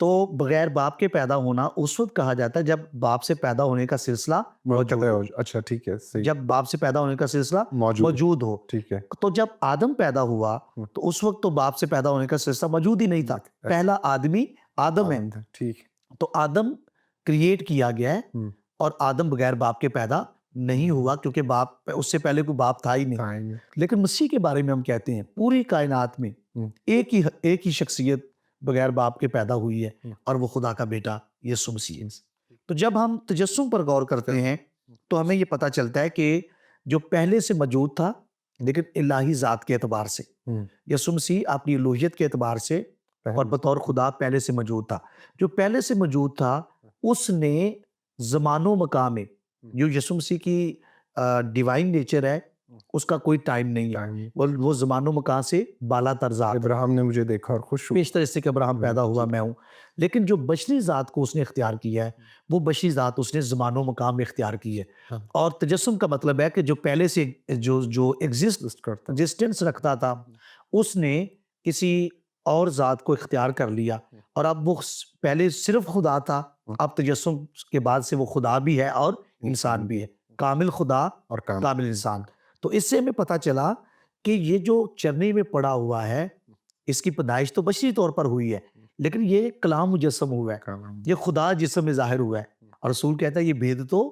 تو بغیر باپ کے پیدا ہونا اس وقت کہا جاتا ہے جب باپ سے پیدا ہونے کا سلسلہ موجود ہو، اچھا ٹھیک ہے صحیح جب باپ سے پیدا ہونے کا سلسلہ موجود موجود ہو. ٹھیک ہے تو جب آدم پیدا ہوا تو اس وقت تو باپ سے پیدا ہونے کا سلسلہ موجود ہی نہیں تھا. پہلا آدمی آدم ہے. آدم تھا، ٹھیک تو آدم کریٹ کیا گیا ہے ہے اور آدم بغیر باپ کے پیدا نہیں ہوا کیونکہ باپ اس سے پہلے کوئی باپ تھا ہی نہیں. آئیں گے لیکن مسیح کے بارے میں ہم کہتے ہیں پوری کائنات میں ایک ہی شخصیت بغیر باپ کے پیدا ہوئی ہے اور وہ خدا کا بیٹا یسوع مسیح ہے. تو جب ہم تجسم پر غور کرتے ہیں تو ہمیں یہ پتہ چلتا ہے کہ جو پہلے سے موجود تھا لیکن الہی ذات کے اعتبار سے، یسوع مسیح اپنی الوہیت کے اعتبار سے اور بطور خدا پہلے سے موجود تھا. جو پہلے سے موجود تھا اس نے زمان و مکان میں، جو یسوع مسیح کی ڈیوائن نیچر ہے اس کا کوئی ٹائم نہیں ہے، وہ زمان و مکان سے بالا تر ذات ہے. ابراہیم نے مجھے دیکھا اور خوش ہوا. بیشتر اس سے کہ ابراہم پیدا ہوا میں ہوں. لیکن جو بشری ذات کو اس نے اختیار کیا ہے وہ بشری ذات اس نے زمان و مقام میں اختیار کی ہے. اور تجسم کا مطلب ہے کہ جو پہلے سے جو ایگزسٹنس رکھتا تھا اس نے کسی اور ذات کو اختیار کر لیا اور اب وہ پہلے صرف خدا تھا، اب تجسم کے بعد سے وہ خدا بھی ہے اور انسان بھی ہے، کامل خدا اور کام کامل انسان. تو اس سے ہمیں پتہ چلا کہ یہ جو چرنی میں پڑا ہوا ہے اس کی پیدائش تو بشری طور پر ہوئی ہے لیکن یہ کلام مجسم ہوا ہے، یہ خدا جسم میں ظاہر ہوا ہے. اور رسول کہتا ہے یہ بھید تو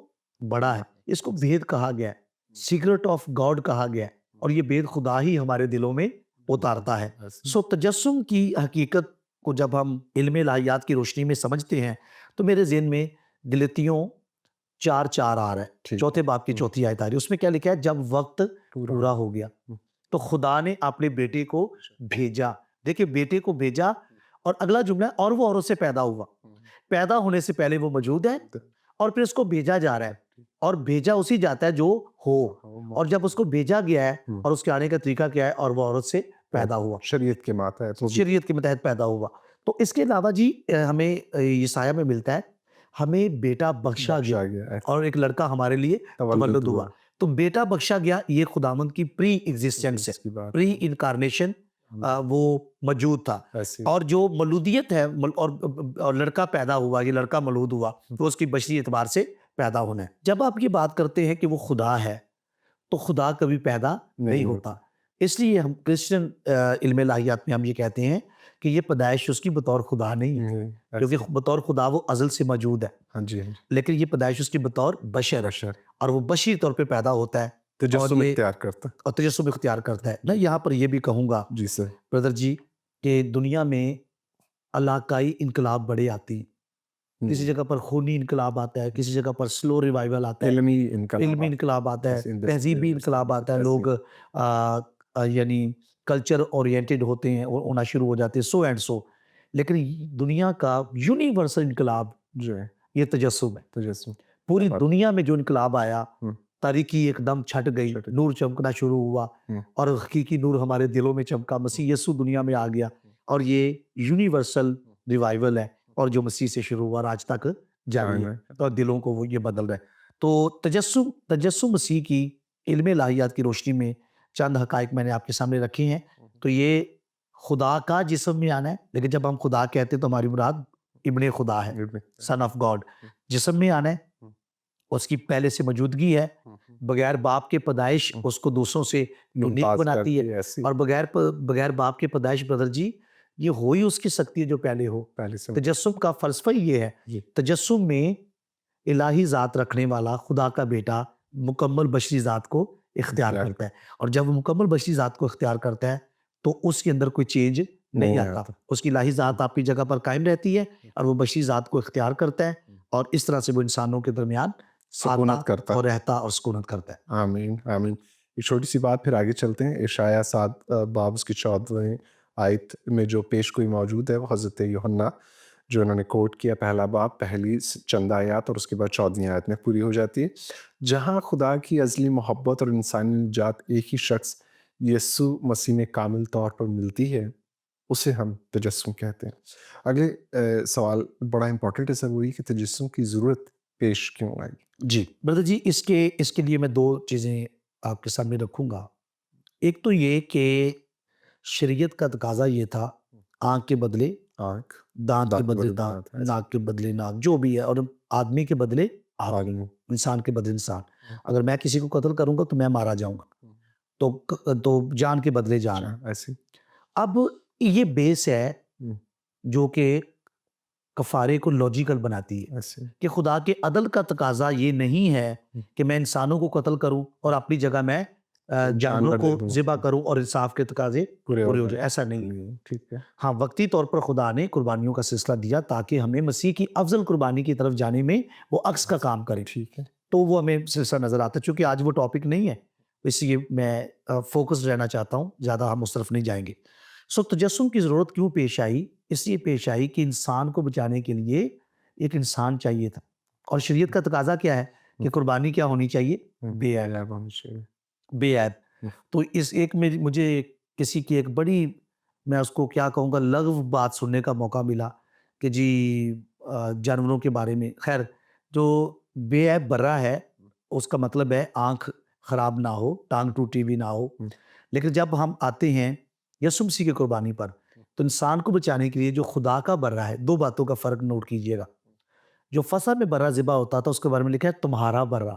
بڑا ہے، اس کو بھید کہا گیا ہے، سیکرٹ آف گاڈ کہا گیا ہے اور یہ بھید خدا ہی ہمارے دلوں میں اتارتا ہے. سو تجسم کی حقیقت کو جب ہم علم الہیات کی روشنی میں سمجھتے ہیں تو میرے ذہن میں گلتیوں 4:4 آ رہا ہے، چوتھے باب کی چوتھی آیت آ رہی ہے. اس میں کیا لکھا ہے؟ جب وقت پورا ہو گیا تو خدا نے اپنے بیٹے کو بھیجا. دیکھیں بیٹے کو بھیجا اور اگلا جملہ ہے اور وہ عورت سے پیدا ہوا. پیدا ہونے سے پہلے وہ موجود ہے اور پھر اس کو بھیجا جا رہا ہے اور بھیجا اسی جاتا ہے جو ہو. اور جب اس کو بھیجا گیا ہے اور اس کے آنے کا طریقہ کیا ہے؟ اور وہ عورت سے پیدا ہوا، شریعت کے ماتحت شریعت کے متحد پیدا ہوا. تو اس کے علاوہ جی ہمیں یسایہ میں ملتا ہے ہمیں بیٹا بخشا گیا اور ایک لڑکا ہمارے لیے تولد ہوا. تو بیٹا بخشا گیا یہ خداوند کی پری ایگزسٹنس ہے، پری انکارنیشن وہ موجود تھا. اور جو مولودیت ہے اور لڑکا پیدا ہوا، یہ لڑکا مولود ہوا تو اس کی بشری اعتبار سے پیدا ہونا ہے. جب آپ یہ بات کرتے ہیں کہ وہ خدا ہے تو خدا کبھی پیدا نہیں ہوتا. اس لیے ہم کرسچن علم الہیات میں ہم یہ کہتے ہیں کہ یہ پیدائش اس کی بطور خدا نہیں ہے کیونکہ بطور خدا وہ ازل سے موجود ہے، لیکن یہ پیدائش اس کی بطور بشر ہے اور وہ بشری طور پہ پیدا ہوتا ہے، تجسم اختیار کرتا اور تجسم اختیار کرتا ہے. میں یہاں پر یہ بھی کہوں گا جی سر بردر جی کہ دنیا میں علاقائی انقلاب بڑے آتے ہیں. کسی جگہ پر خونی انقلاب آتا ہے، کسی جگہ پر سلو ریوائول آتا ہے، علمی انقلاب آتا ہے، تہذیبی انقلاب آتا ہے. لوگ یعنی کلچر اورینٹڈ ہوتے ہیں اور ہونا شروع ہو جاتے ہیں سو اینڈ سو. لیکن دنیا کا یونیورسل انقلاب جو ہے یہ تجسم ہے. تجسم پوری دنیا میں جو انقلاب آیا تاریکی ایک دم چھٹ گئی، نور چمکنا شروع ہوا اور حقیقی نور ہمارے دلوں میں چمکا، مسیح یسوع دنیا میں آ گیا اور یہ یونیورسل ریوائول ہے اور جو مسیح سے شروع ہوا اور آج تک جاری ہے اور دلوں کو وہ یہ بدل رہا ہے. تو تجسم مسیح کی علم الہیات کی روشنی میں چند حقائق میں نے آپ کے سامنے رکھے ہیں. تو یہ خدا کا جسم میں آنا ہے، لیکن جب ہم خدا کہتے ہیں تو ہماری مراد ابن خدا ہے، سن آف گاڈ. جسم میں آنا ہے، اس کی پہلے سے موجودگی ہے، بغیر باپ کے پیدائش اس کو دوسروں سے یونیک بناتی ہے اور بغیر باپ کے پیدائش برادر جی یہ ہو ہی اس کی سکتی ہے جو پہلے ہو. تجسم کا فلسفہ یہ ہے، تجسم میں الہی ذات رکھنے والا خدا کا بیٹا مکمل بشری ذات کو اختیار کرتا ہے اور جب وہ مکمل بشری ذات کو اختیار کرتا ہے تو اس کے اندر کوئی چینج نہیں آتا. اس کی الہی ذات آپ کی جگہ پر قائم رہتی ہے اور وہ بشری ذات کو اختیار کرتا ہے اور اس طرح سے وہ انسانوں کے درمیان سکونت کرتا اور رہتا اور سکونت کرتا ہے. آمین آمین. ایک چھوٹی سی بات پھر آگے چلتے ہیں. اشعیاء 7 باب اس کی 14 آیت میں جو پیش گوئی موجود ہے وہ حضرت یوحنا جو انہوں نے کوٹ کیا پہلا باب پہلی چند آیات اور اس کے بعد 14 آیت میں پوری ہو جاتی ہے، جہاں خدا کی ازلی محبت اور انسانی نجات ایک ہی شخص یسوع مسیح میں کامل طور پر ملتی ہے، اسے ہم تجسم کہتے ہیں. اگلے سوال بڑا امپورٹنٹ ہے سر، وہی کہ تجسم کی ضرورت پیش کیوں آئی؟ جی بردر جی اس کے لیے میں 2 چیزیں آپ کے سامنے رکھوں گا. ایک تو یہ کہ شریعت کا تقاضا یہ تھا آنکھ کے بدلے آنکھ، دانت کے دانت بدلے بدلے دانت، دانت، ایسے ناک کے بدلے ناک، جو بھی ہے، اور آدمی کے بدلے آدمی، آدمی۔ انسان کے بدلے انسان۔ اگر میں کسی کو قتل کروں گا تو میں مارا جاؤں گا، تو جان کے بدلے جان ہے۔ اچھا، ایسے اب یہ بیس ہے ہوں، جو کہ کفارے کو لاجیکل بناتی ہے ایسے کہ خدا کے عدل کا تقاضا یہ نہیں ہے کہ میں انسانوں کو قتل کروں اور اپنی جگہ میں جانوروں جانور کو دے دوں، ذبح کروں اور انصاف کے تقاضے پورے پورے ہو جائیں۔ جائیں، ایسا نہیں ہے۔ ٹھیک ہے، ہاں، وقتی طور پر خدا نے قربانیوں کا سلسلہ دیا تاکہ ہمیں مسیح کی افضل قربانی کی طرف جانے میں وہ عکس کا کام کرے، ٹھیک ہے، تو وہ ہمیں سلسلہ نظر آتا ہے۔ چونکہ آج وہ ٹاپک نہیں ہے، اس لیے میں فوکس رہنا چاہتا ہوں، زیادہ ہم اس طرف نہیں جائیں گے۔ تجسم کی ضرورت کیوں پیش آئی؟ اس لیے پیش آئی کہ انسان کو بچانے کے لیے ایک انسان چاہیے تھا، اور شریعت کا تقاضا کیا ہے کہ قربانی کیا ہونی چاہیے؟ بے عیب، غائب ہونا چاہیے۔ بے عیب۔ تو اس ایک میں مجھے کسی کی ایک بڑی، میں اس کو کیا کہوں گا، لغو بات سننے کا موقع ملا کہ جی جانوروں کے بارے میں، خیر، جو بے عیب برا ہے اس کا مطلب ہے آنکھ خراب نہ ہو، ٹانگ ٹوٹی بھی نہ ہو۔ لیکن جب ہم آتے ہیں یسوع مسیح کی قربانی پر، تو انسان کو بچانے کے لیے جو خدا کا برا ہے، دو باتوں کا فرق نوٹ کیجئے گا۔ جو فصح میں برا ذبح ہوتا تھا اس کے بارے میں لکھا ہے تمہارا برا،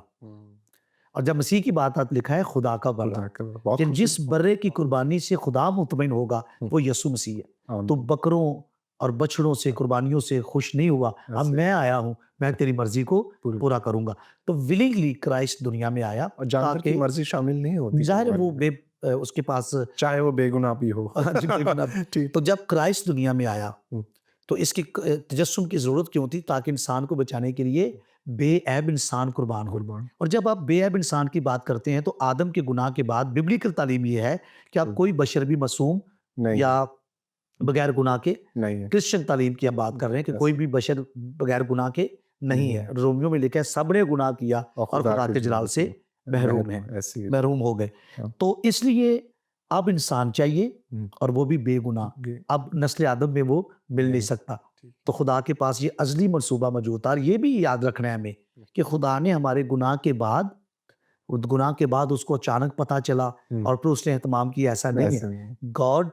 اور جب مسیح کی بات آتی لکھا ہے خدا کا برا، خدا کا بہت کہ جس خوبصورت۔ برے کی قربانی سے خدا مطمئن ہوگا وہ یسوع مسیح ہے۔ تو بکروں اور بچڑوں سے، قربانیوں سے خوش نہیں ہوا، اب میں آیا ہوں، میں تیری مرضی کو پورا کروں گا۔ تو ولنگلی کرائسٹ دنیا میں آیا اور جانور کی تاکہ مرضی شامل نہیں ہوتی ظاہر ہے قربانی وہ میں، اس کے پاس چاہے وہ بے گناہ بھی ہو۔ جی بالکل۔ ٹھیک، تو جب کرائسٹ دنیا میں آیا ہوں، تو اس کی تجسم کی ضرورت کیوں تھی؟ تاکہ انسان کو بچانے کے لیے بے عیب انسان قربان ہو۔ قربان اور جب آپ بے عیب انسان کی بات کرتے ہیں تو آدم کے گناہ کے بعد ببلیکل تعلیم یہ ہے کہ آپ کوئی بشر بھی معصوم نہیں، یا بغیر گناہ کے، نہیں ہے، کرسچن تعلیم کی ہم بات کر رہے ہیں کہ کوئی بھی بشر بغیر گناہ کے نہیں ہے۔ رومیو میں لکھا ہے سب نے گناہ کیا اور خدا کے جلال سے محروم ہیں، ایسی محروم ہو گئے۔ ہاں۔ تو اس لیے اب انسان چاہیے، اور وہ بھی بے گناہ۔ اب نسل آدم میں وہ مل نہیں سکتا، تو خدا کے پاس یہ ازلی منصوبہ موجود تھا۔ اور یہ بھی یاد رکھنا ہے ہمیں کہ خدا نے ہمارے گناہ کے بعد اس کو اچانک پتہ چلا اور پھر اس نے اہتمام کیا، ایسا نہیں ایسے ہے۔ گاڈ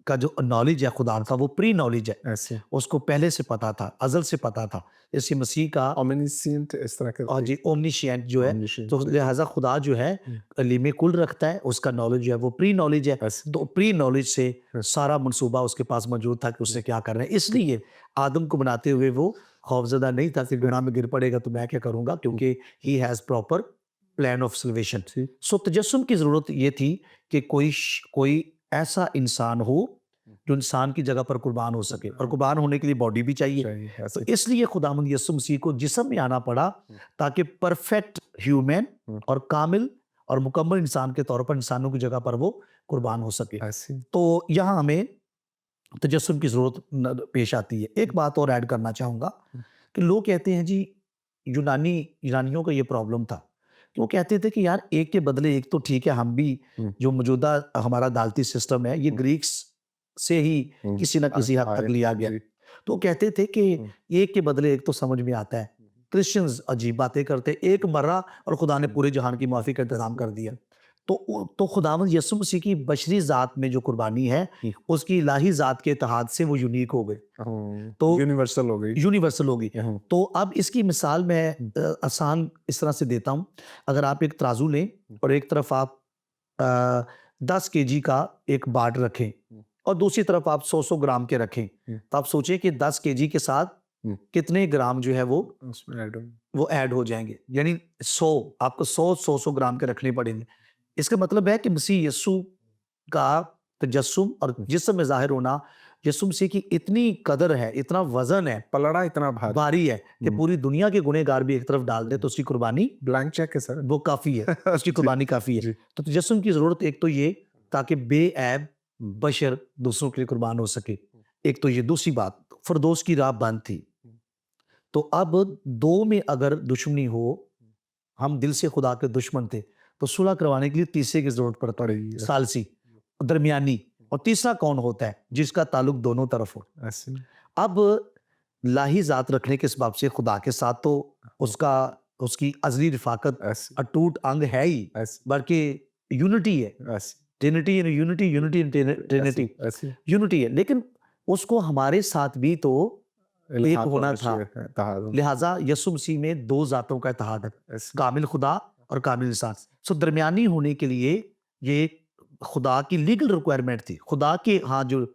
کا جو نالج ہے خدا کا، وہ پری نالج ہے، ایسے اس کو پہلے سے پتا تھا، ازل سے پتا تھا۔ اس مسیح کا اومنیسینٹ اس طرح کا اور جی اومنیشینٹ جو ہے، Omniscient، تو لہٰذا خدا جو ہے علم کل رکھتا ہے، اس کا نالج جو ہے وہ پری نالج ہے۔ ایسے تو پری نالج سے سارا منصوبہ اس کے پاس موجود تھا کہ اس نے کیا کرنا ہے۔ اس لیے آدم کو بناتے ہوئے وہ خوفزدہ نہیں تھا کہ گناہ میں گر پڑے گا تو میں کیا کروں گا، کیونکہ he has proper plan of salvation. So تجسم کی ضرورت یہ تھی کہ کوئی ایسا انسان ہو جو انسان کی جگہ پر قربان ہو سکے، اور قربان ہونے کے لیے باڈی بھی چاہیے۔ تو اس لیے خداوند یسوع مسیح کو جسم میں آنا پڑا تاکہ پرفیکٹ ہیومن اور کامل اور مکمل انسان کے طور پر انسانوں کی جگہ پر وہ قربان ہو سکے۔ تو یہاں ہمیں تجسم کی ضرورت پیش آتی ہے۔ ایک بات اور ایڈ کرنا چاہوں گا کہ لوگ کہتے ہیں جی یونانیوں کا یہ پرابلم تھا، وہ کہتے تھے کہ یار ایک کے بدلے ایک تو ٹھیک ہے، ہم بھی جو موجودہ ہمارا عدالتی سسٹم ہے یہ گریکس سے ہی کسی نہ کسی حد تک لیا گیا۔ تو کہتے تھے کہ ایک کے بدلے ایک تو سمجھ میں آتا ہے۔ کرسچنز عجیب باتیں کرتے، ایک مرا اور خدا نے پورے جہان کی معافی کا انتظام کر دیا۔ تو خداوند یسوع مسیح کی بشری ذات میں جو قربانی ہے اس کی الہی ذات کے اتحاد سے وہ یونیک ہو گئے، تو یونیورسل ہو گئی، یونیورسل ہوگی۔ تو اب اس کی مثال میں آسان اس طرح سے دیتا ہوں۔ اگر آپ ایک ترازو لیں اور ایک طرف آپ 10 kg کا ایک باٹ رکھیں اور دوسری طرف آپ 100 گرام کے رکھیں، تو آپ سوچیں کہ 10 kg کے ساتھ کتنے گرام جو ہے وہ ایڈ ہو جائیں گے، یعنی 100 آپ کو 100 گرام کے رکھنے پڑیں گے۔ اس کا مطلب ہے کہ مسیح یسوع کا تجسم اور جسم میں ظاہر ہونا، یسوع مسیح کی اتنی قدر ہے، اتنا وزن ہے، پلڑا اتنا بھاری ہے کہ پوری دنیا کے گنہگار بھی ایک طرف ڈال دے تو اس کی قربانی بلینک چیک ہے سر، وہ کافی ہے، اس کی قربانی کافی ہے۔ تو تجسم کی ضرورت ایک تو یہ تاکہ بے عیب بشر دوسروں کے لیے قربان ہو سکے، ایک تو یہ۔ دوسری بات، فردوس کی راہ بند تھی، تو اب دو میں اگر دشمنی ہو، ہم دل سے خدا کے دشمن تھے، تو صلح کروانے کے لیے تیسرے کی ضرورت پڑتی ہے، ثالثی، درمیانی۔ اور تیسرا کون ہوتا ہے؟ جس کا تعلق دونوں طرف ہو۔ اب لاہی ذات رکھنے کے سبب سے خدا کے ساتھ تو اس کی ازلی رفاقت اٹوٹ انگ ہے ہی، بلکہ یونٹی ہے، ٹرینٹی یونٹی ہے، لیکن اس کو ہمارے ساتھ بھی تو ایک الحاق اور ہونا تھا، تشریح ہے، اتحاد لہٰذا یسوع مسیح میں 2 ذاتوں کا اتحاد ہے، ایسے کامل خدا اور کامل انسان۔ سو درمیانی ہونے کے لیے یہ خدا کی لیگل ریکوائرمنٹ تھی، خدا کے ہاں جو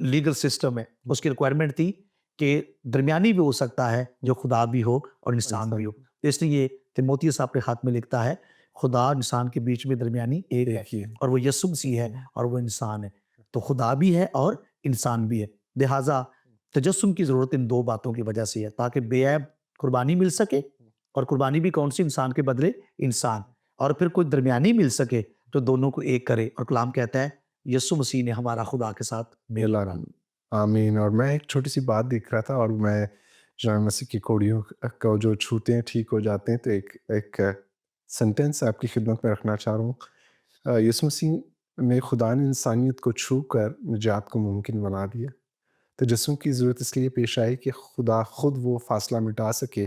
لیگل سسٹم ہے اس کی ریکوائرمنٹ تھی کہ درمیانی بھی ہو سکتا ہے جو خدا بھی ہو اور انسان بھی انسان ہو۔ اس لیے تیموتھیوس اپنے خط میں لکھتا ہے خدا اور انسان کے بیچ میں درمیانی ایک ہے، ایک ہی ہے۔ اور وہ یسوع مسیح ہے اور وہ انسان ہے۔ تو خدا بھی ہے اور انسان بھی ہے، لہٰذا تجسم کی ضرورت ان 2 باتوں کی وجہ سے ہے، تاکہ بے عیب قربانی مل سکے، اور قربانی بھی کون سی؟ انسان کے بدلے انسان، اور پھر کوئی درمیانی مل سکے جو دونوں کو ایک کرے۔ اور کلام کہتا ہے یسوع مسیح نے ہمارا خدا کے ساتھ میل ملا کرا۔ آمین۔ اور میں ایک چھوٹی سی بات دیکھ رہا تھا، اور میں جامع مسیح کی کوڑیوں کو جو چھوتے ہیں ٹھیک ہو جاتے ہیں، تو ایک سینٹینس آپ کی خدمت میں رکھنا چاہ رہا ہوں۔ یسوع مسیح میں خدا نے انسانیت کو چھو کر نجات کو ممکن بنا دیا۔ تجسم کی ضرورت اس لیے پیش آئی کہ خدا خود وہ فاصلہ مٹا سکے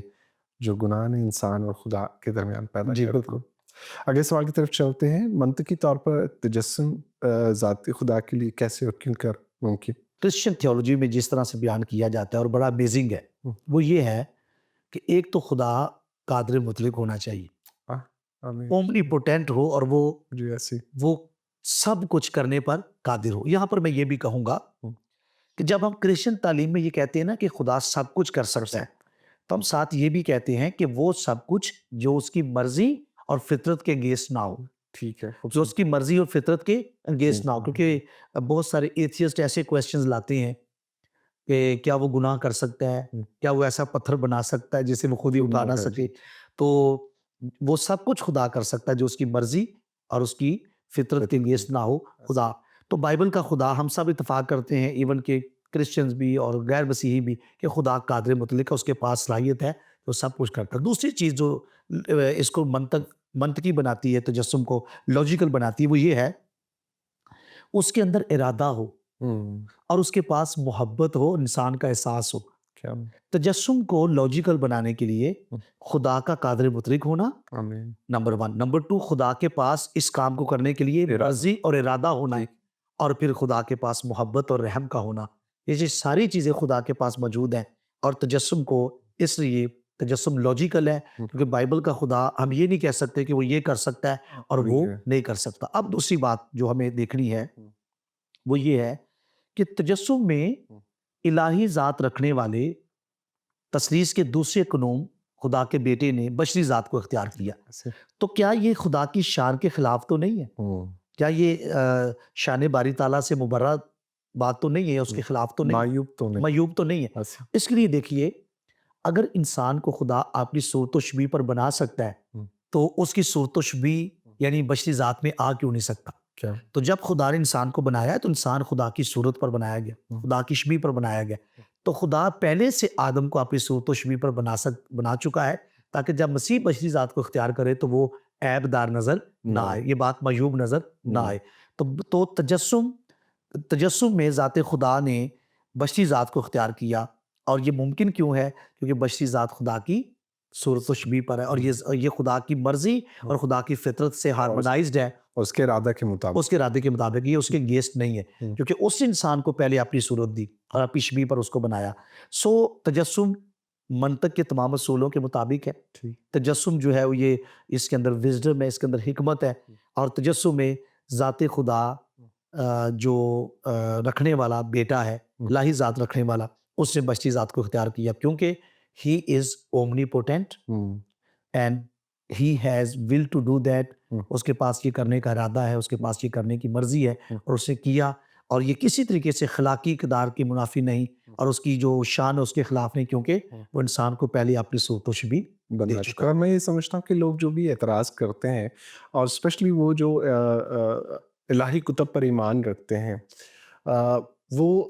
جو گناہ نے انسان اور خدا کے درمیان پیدا جی کر بالکل۔ دیا۔ اگلے سوال کی طرف چلتے ہیں۔ منطقی طور پر تجسم ذاتی خدا کے لیے کیسے اور کیوں کر ممکن؟ کرسچن تھیولوجی میں جس طرح سے بیان کیا جاتا ہے اور بڑا امیزنگ ہے، وہ یہ ہے کہ ایک تو خدا قادر مطلق ہونا چاہیے، آمین۔ اومنی پوٹینٹ ہو، اور جی ایسی وہ سب کچھ کرنے پر قادر ہو۔ یہاں پر میں یہ بھی کہوں گا کہ جب ہم کرسچن تعلیم میں یہ کہتے ہیں نا کہ خدا سب کچھ کر سکتا ہے، تو ہم ساتھ یہ بھی کہتے ہیں کہ وہ سب کچھ جو اس کی مرضی اور فطرت کے اگینسٹ نہ ہو، ٹھیک ہے، جو اس کی مرضی اور فطرت کے اگینسٹ نہ ہو۔ ہاں۔ کیونکہ بہت سارے ایتھیسٹ ایسے کویسچنز لاتے ہیں کہ کیا وہ گناہ کر سکتا ہے، کیا وہ ایسا پتھر بنا سکتا ہے جسے وہ خود ہی اٹھا نہ سکے؟ تو وہ سب کچھ خدا کر سکتا ہے جو اس کی مرضی اور اس کی فطرت کے اگینسٹ نہ ہو خدا۔ تو بائبل کا خدا ہم سب اتفاق کرتے ہیں، ایون کہ کرسچنز بھی اور غیر مسیحی بھی، کہ خدا قادر مطلق ہے، اس کے پاس صلاحیت ہے، وہ سب کچھ کرتا ہے۔ دوسری چیز جو اس کو منطقی بناتی ہے، تجسم کو لاجیکل بناتی ہے، وہ یہ ہے اس کے اندر ارادہ ہو اور اس کے پاس محبت ہو، انسان کا احساس ہو۔ کیا تجسم کو لاجیکل بنانے کے لیے خدا کا قادر مطلق ہونا آمین۔ نمبر 1، نمبر 2 خدا کے پاس اس کام کو کرنے کے لیے مرضی اور ارادہ ہونا ہے، اور پھر خدا کے پاس محبت اور رحم کا ہونا۔ یہ ساری چیزیں خدا کے پاس موجود ہیں، اور تجسم کو اس لیے تجسم لاجیکل ہے، کیونکہ بائبل کا خدا ہم یہ نہیں کہہ سکتے کہ وہ یہ کر سکتا ہے اور وہ نہیں کر سکتا۔ اب دوسری بات جو ہمیں دیکھنی ہے وہ یہ ہے کہ تجسم میں الہی ذات رکھنے والے تثلیث کے دوسرے قانون خدا کے بیٹے نے بشری ذات کو اختیار کیا، تو کیا یہ خدا کی شان کے خلاف تو نہیں ہے؟ کیا یہ شان باری تعالیٰ سے مبرہ بات تو نہیں ہے، اس کے خلاف تو نہیں، معیوب تو نہیں ہے؟ اس کے لیے دیکھیے، اگر انسان کو خدا اپنی صورت و شبیہ پر بنا سکتا ہے تو اس کی صورت و شبیہ یعنی بشری ذات میں آ کیوں نہیں سکتا؟ تو جب خدا نے انسان کو بنایا ہے تو انسان خدا کی صورت پر بنایا گیا، خدا کی شبیہ پر بنایا گیا، تو خدا پہلے سے آدم کو اپنی صورت و شبیہ پر بنا چکا ہے، تاکہ جب مسیح بشری ذات کو اختیار کرے تو وہ عیب دار نظر نہ آئے، یہ بات معیوب نظر نہ آئے۔ تو تجسم میں ذات خدا نے بشری ذات کو اختیار کیا، اور یہ ممکن کیوں ہے؟ کیونکہ بشری ذات خدا کی صورت و شبیہ پر ہے، اور یہ خدا کی مرضی اور خدا کی فطرت سے ہارمونائزڈ ہے، اس کے ارادہ کے مطابق، یہ اس کے گیسٹ نہیں ہے، کیونکہ اس انسان کو پہلے اپنی صورت دی اور اپنی شبیہ پر اس کو بنایا۔ تجسم منطق کے تمام اصولوں کے مطابق ہے۔ تجسم جو ہے وہ یہ اس کے اندر وزڈم ہے، اس کے اندر حکمت ہے، اور تجسم میں ذات خدا جو رکھنے والا بیٹا ہے، الہی ذات رکھنے والا، اس نے بشری ذات کو اختیار کیا، کیونکہ he is omnipotent and he has will to do that. اس کے پاس یہ کرنے کا ارادہ ہے، اس کے پاس یہ کرنے کی مرضی ہے، اور اس نے کیا، اور یہ کسی طریقے سے اخلاقی اقدار کی منافی نہیں، اور اس کی جو شان ہے اس کے خلاف نہیں، کیونکہ وہ انسان کو پہلے اپنی صورت و شبیہ بنا چکا ہے۔ میں یہ سمجھتا ہوں کہ لوگ جو بھی اعتراض کرتے ہیں، اور اسپیشلی وہ جو الہی کتب پر ایمان رکھتے ہیں، وہ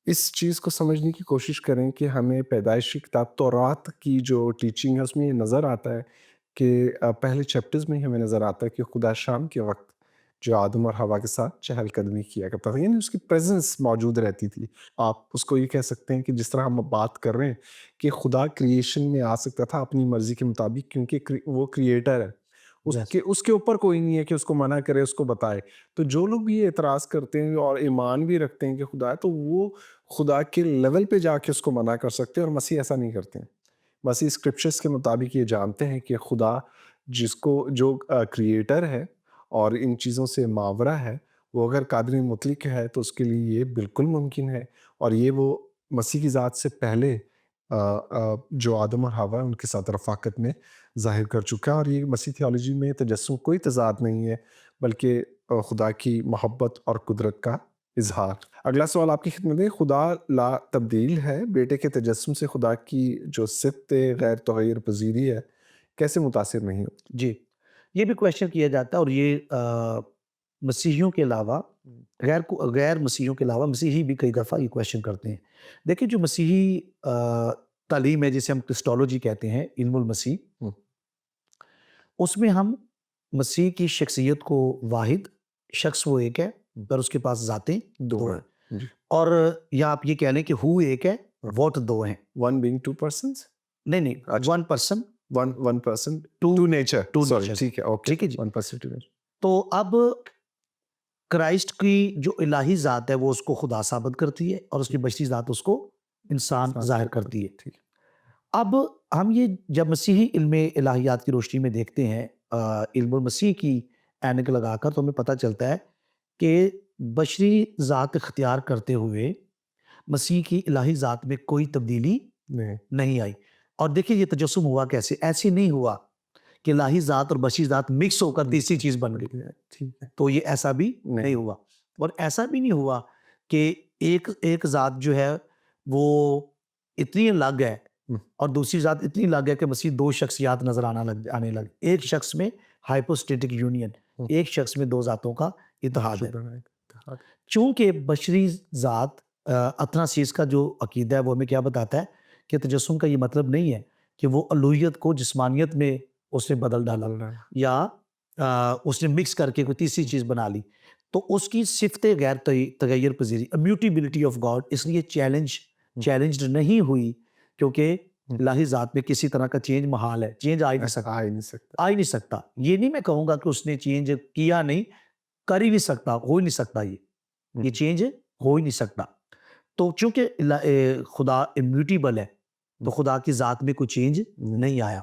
اس چیز کو سمجھنے کی کوشش کریں کہ ہمیں پیدائشی کتاب تورات کی جو ٹیچنگ ہے اس میں یہ نظر آتا ہے کہ پہلے چیپٹرز میں ہمیں نظر آتا ہے کہ خدا شام کے وقت جو آدم اور حوا کے ساتھ چہل قدمی کیا کرتا تھا، یعنی اس کی پریزنس موجود رہتی تھی۔ آپ اس کو یہ کہہ سکتے ہیں کہ جس طرح ہم بات کر رہے ہیں کہ خدا کریشن میں آ سکتا تھا اپنی مرضی کے مطابق، کیونکہ وہ کریٹر ہے، Yes. اس کے اوپر کوئی نہیں ہے کہ اس کو منع کرے، اس کو بتائے۔ تو جو لوگ بھی یہ اعتراض کرتے ہیں اور ایمان بھی رکھتے ہیں کہ خدا ہے، تو وہ خدا کے لیول پہ جا کے اس کو منع کر سکتے ہیں، اور مسیح ایسا نہیں کرتے ہیں۔ مسیح اسکرپچرس کے مطابق یہ جانتے ہیں کہ خدا جس کو جو کریٹر ہے اور ان چیزوں سے ماورا ہے، وہ اگر قادر مطلق ہے تو اس کے لیے یہ بالکل ممکن ہے، اور یہ وہ مسیح کی ذات سے پہلے جو آدم اور حوا ان کے ساتھ رفاقت میں ظاہر کر چکا ہے۔ اور یہ مسیح تھیولوجی میں تجسم کوئی تضاد نہیں ہے، بلکہ خدا کی محبت اور قدرت کا اظہار۔ اگلا سوال آپ کی خدمت ہے، خدا لا تبدیل ہے، بیٹے کے تجسم سے خدا کی جو صفت غیر تغیر پذیری ہے کیسے متاثر نہیں ہوتی؟ جی، یہ بھی کویشچن کیا جاتا ہے، اور یہ مسیحیوں کے علاوہ غیر مسیحیوں کے علاوہ مسیحی بھی کئی دفعہ یہ کویشچن کرتے ہیں۔ دیکھیں، جو مسیحی تعلیم ہے جسے ہم کرسٹولوجی کہتے ہیں، علم المسیح، ہم، اس میں ہم مسیح کی شخصیت کو واحد شخص وہ ایک ہے، پر اس کے پاس ذاتیں دو ہیں، جی، اور یا آپ یہ کہہ لیں کہ ہو ایک ہے، واٹ دو ہیں۔ ون بینگ ٹو پرسنس، نہیں نہیں، اچھا، one person one person to to nature, to sorry, nature, ٹھیک ہے، اوکے، ٹھیک ہے جی۔ ون پرسن ٹو نیچر، تو اب کرائسٹ کی جو الہی ذات ہے وہ اس کو خدا ثابت کرتی ہے، اور اس کی بشری ذات اس کو انسان ظاہر کرتی ہے۔ ٹھیک ہے، اب ہم یہ جب مسیحی علم الہیات کی روشنی میں دیکھتے ہیں، علم المسیح کی اینک لگا کر، تو ہمیں پتہ چلتا ہے کہ بشری ذات اختیار کرتے ہوئے مسیح کی الہی ذات میں کوئی تبدیلی نہیں، نہیں آئی۔ اور دیکھیں یہ تجسم ہوا کیسے؟ ایسے نہیں ہوا کہ الہی ذات اور بشری ذات مکس ہو کر تیسری چیز بن گئی، ٹھیک ہے، تو یہ ایسا بھی نہیں ہوا۔ اور ایسا بھی نہیں ہوا کہ ایک ذات جو ہے وہ اتنی الگ ہے اور دوسری ذات اتنی الگ ہے کہ مسیح دو شخصیات نظر آنے لگ، ایک شخص میں ہائپوسٹیٹک یونین، ایک شخص میں دو ذاتوں کا اتحاد ہے۔ چونکہ بشری ذات اتناسیس کا جو عقیدہ ہے وہ ہمیں کیا بتاتا ہے کہ تجسم کا یہ مطلب نہیں ہے کہ وہ الوہیت کو جسمانیت میں اس نے بدل ڈالا یا اس نے مکس کر کے کوئی تیسری چیز بنا لی، تو اس کی صفت غیر تغیر پذیری، امیوٹیبلٹی آف گاڈ، اس لیے چیلنجڈ نہیں ہوئی، کیونکہ الہی ذات میں کسی طرح کا چینج محال ہے، چینج آ ہی نہیں سکتا۔ یہ نہیں میں کہوں گا کہ اس نے چینج کیا نہیں، کر ہی نہیں سکتا، ہو ہی نہیں سکتا، یہ چینج ہو ہی نہیں سکتا۔ تو چونکہ خدا امیوٹیبل ہے، تو خدا کی ذات میں کوئی چینج نہیں آیا،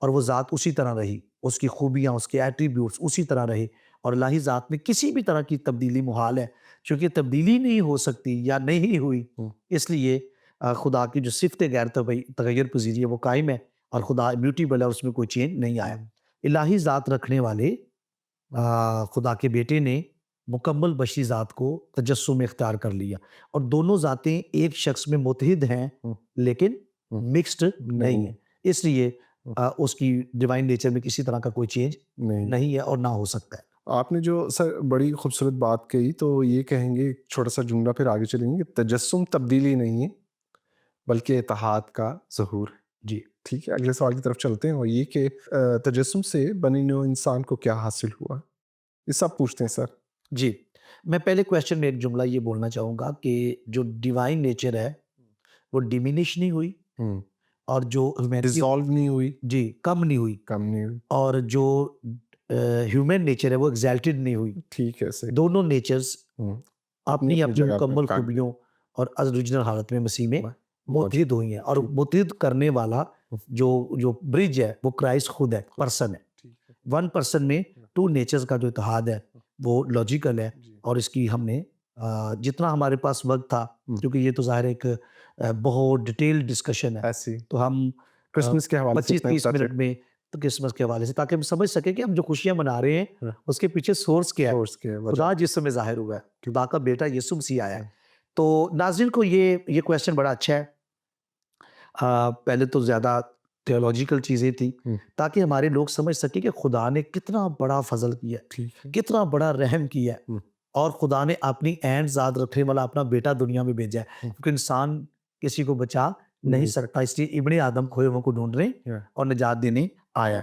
اور وہ ذات اسی طرح رہی، اس کی خوبیاں، اس کے ایٹریبیوٹس اسی طرح رہے، اور الہی ذات میں کسی بھی طرح کی تبدیلی محال ہے، چونکہ تبدیلی نہیں ہو سکتی یا نہیں ہوئی، اس لیے خدا کی جو صفت غیر تغیر پذیری ہے وہ قائم ہے، اور خدا امیوٹیبل ہے، اس میں کوئی چینج نہیں آیا۔ الہی ذات رکھنے والے خدا کے بیٹے نے مکمل بشری ذات کو تجسم میں اختیار کر لیا، اور دونوں ذاتیں ایک شخص میں متحد ہیں لیکن مکسڈ نہیں ہیں، اس لیے اس کی ڈیوائن نیچر میں کسی طرح کا کوئی چینج نہیں ہے اور نہ ہو سکتا ہے۔ آپ نے جو سر بڑی خوبصورت بات کہی، تو یہ کہیں گے چھوٹا سا جملہ پھر آگے چلیں گے کہ تجسم تبدیلی نہیں ہے بلکہ اتحاد کا ظہور ہے۔ جی ٹھیک ہے، اگلے سوال کی طرف چلتے ہیں، اور یہ کہ تجسم سے بنی نوع انسان کو کیا حاصل ہوا؟ یہ سب پوچھتے ہیں سر۔ جی، میں پہلے کویشچن میں ایک جملہ یہ بولنا چاہوں گا کہ جو ڈیوائن نیچر ہے وہ ڈیمینش نہیں ہوئی، اور جو ڈیزالو نہیں ہوئی، جی کم نہیں ہوئی، کم نہیں ہوئی، اور جو ہیومن نیچر ہے وہ ایگزالٹڈ نہیں ہوئی۔ ٹھیک ہے، صحیح، دونوں نیچرز اپنی اپنی جگہ پر مکمل قائم خوبیوں اور اوریجنل حالت میں مسیح میں موجود، متحد ہوئی ہیں، اور متحد کرنے والا جو برج ہے وہ کرائسٹ خود ہے، پرسن ہے۔ ون پرسن میں ٹو نیچرز کا جو اتحاد ہے وہ لاجیکل ہے، اور اس کی ہم نے جتنا ہمارے پاس وقت تھا، کیونکہ یہ تو ظاہر ایک بہت ڈیٹیل ڈسکشن ہے، ایسی تو ہم کرسمس کے حوالے سے 25-30 منٹ میں کرسمس کے حوالے سے، تاکہ ہم سمجھ سکیں کہ ہم جو خوشیاں منا رہے ہیں اس کے پیچھے سورس کیا ہے، سورس کے خدا جسم میں ظاہر ہوا ہے، خدا کا بیٹا یسوع مسیح آیا ہے۔ تو ناظرین کو یہ کویشچن بڑا اچھا ہے۔ پہلے تو زیادہ تھیولوجیکل چیزیں تھیں، تاکہ ہمارے لوگ سمجھ سکیں کہ خدا نے کتنا بڑا فضل کیا ہے، کتنا بڑا رحم کیا ہے، اور خدا نے اپنی عین ذات رکھنے والا اپنا بیٹا دنیا میں بھیجا ہے، کیونکہ انسان کسی کو بچا نہیں سکتا، اس لیے ابن آدم کھوئے ہوئے کو ڈھونڈنے اور نجات دینے آیا۔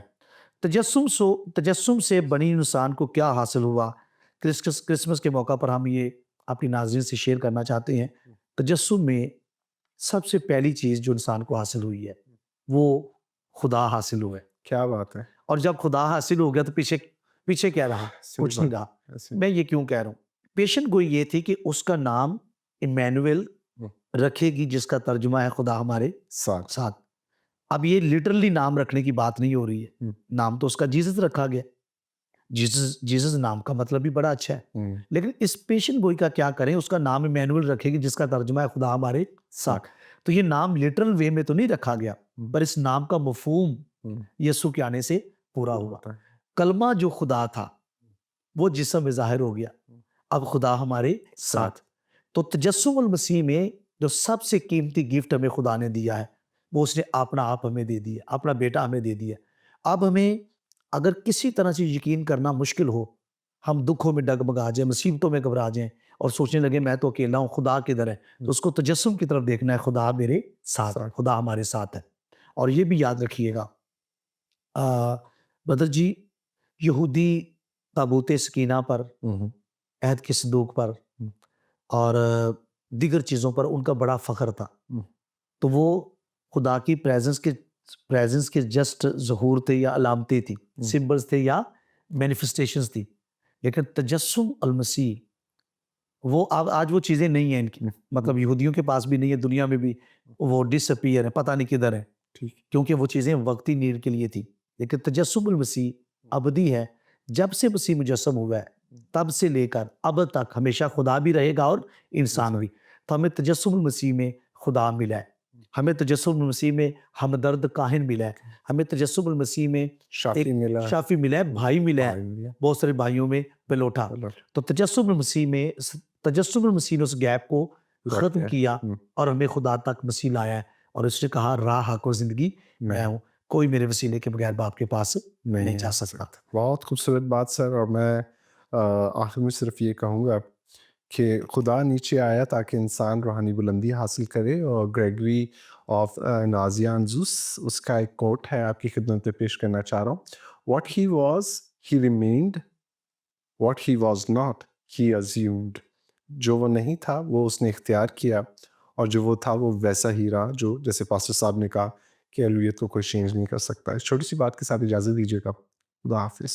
تجسم سے بنی انسان کو کیا حاصل ہوا؟ کرسمس کے موقع پر ہم یہ اپنی ناظرین سے شیئر کرنا چاہتے ہیں۔ تجسم میں سب سے پہلی چیز جو انسان کو حاصل ہوئی ہے وہ خدا حاصل ہوا ہے۔ کیا بات ہے! اور جب خدا حاصل ہو گیا تو پیچھے پیچھے کیا رہا؟ صحیح کچھ نہیں بات رہا۔ ایسے میں یہ کیوں کہہ رہا ہوں؟ پیشن گوئی یہ تھی کہ اس کا نام ایمینویل ہوں، رکھے گی، جس کا ترجمہ ہے خدا ہمارے ساتھ ساتھ۔ اب یہ لٹرلی نام رکھنے کی بات نہیں ہو رہی ہے، ہوں، نام تو اس کا جیسس رکھا گیا۔ جیسس جیسس نام کا مطلب بھی بڑا اچھا ہے، ہوں، لیکن اس پیشن گوئی کا کیا کریں؟ اس کا نام ایمینویل رکھے گی، جس کا ترجمہ ہے خدا ہمارے ساتھ۔ ساتھ تو یہ نام لٹرل وے میں تو نہیں رکھا گیا، ہوں، پر اس نام کا مفہوم ہوں، یسوع کے آنے سے پورا پورا ہوا۔ ہوتا ہے کلمہ جو خدا تھا وہ جسم میں ظاہر ہو گیا، اب خدا ہمارے ساتھ۔ ساتھ تو تجسم المسیح میں جو سب سے قیمتی گفٹ ہمیں خدا نے دیا ہے، وہ اس نے اپنا آپ ہمیں دے دیا، اپنا بیٹا ہمیں دے دیا۔ اب ہمیں اگر کسی طرح سے یقین کرنا مشکل ہو، ہم دکھوں میں ڈگمگا جائیں، مصیبتوں میں گھبرا جائیں اور سوچنے لگے میں تو اکیلا ہوں، خدا کدھر ہے؟ تو اس کو تجسم کی طرف دیکھنا ہے، خدا میرے ساتھ ہے، ساتھ خدا ہمارے ساتھ ہے۔ اور یہ بھی یاد رکھیے گا بدر جی، یہودی تابوت سکینہ پر، ہوں، عہد کے صندوق پر ہوں، اور دیگر چیزوں پر ان کا بڑا فخر تھا۔ ہوں، تو وہ خدا کی پریزنس کے جسٹ ظہور تھے یا علامتیں تھی، ہوں، سمبلز تھے یا مینیفسٹیشنز تھی۔ لیکن تجسم المسیح وہ اب آج وہ چیزیں نہیں ہیں ان کی، ہوں، مطلب یہودیوں کے پاس بھی نہیں ہے، دنیا میں بھی وہ ڈس اپیئر ہے، پتہ نہیں کدھر ہے، ٹھیک کیونکہ وہ چیزیں وقتی نیر کے لیے تھی۔ لیکن تجسم المسیح ابدی ہے، جب سے مسیح مجسم ہوا ہے تب سے لے کر اب تک ہمیشہ خدا بھی رہے گا اور انسان بھی۔ تو ہمیں تجسم المسیح میں خدا ملا ہے، ہمیں تجسم المسیح میں ہمدرد کاہن ملا ہے، ہمیں تجسم المسیح میں شافی ایک ملا شافی ملا ہے، بھائی ملا ہے، بھائی ملا بہت سارے بھائیوں میں پلوٹا۔ چلو تو تجسم المسیح نے اس گیپ کو پورا ختم کیا ہوں، اور ہمیں خدا تک مسیح لایا ہے، اور اس نے کہا راہ حق و زندگی میں ہوں، کوئی میرے وسیلے کے بغیر باپ کے پاس نہیں جا سکتا۔ بہت خوبصورت بات سر، اور میں آخر میں صرف یہ کہوں گا کہ خدا نیچے آیا تاکہ انسان روحانی بلندی حاصل کرے، اور گریگری آف نازیانزوس اس کا ایک کوٹ ہے آپ کی خدمت میں پیش کرنا چاہ رہا ہوں: what he was he remained, what he was not he assumed. جو وہ نہیں تھا وہ اس نے اختیار کیا، اور جو وہ تھا وہ ویسا ہی رہا، جو جیسے پاسٹر صاحب نے کہا کہ الوہیت کو کوئی چینج نہیں کر سکتا۔ اس چھوٹی سی بات کے ساتھ اجازت دیجیے گا، خدا حافظ۔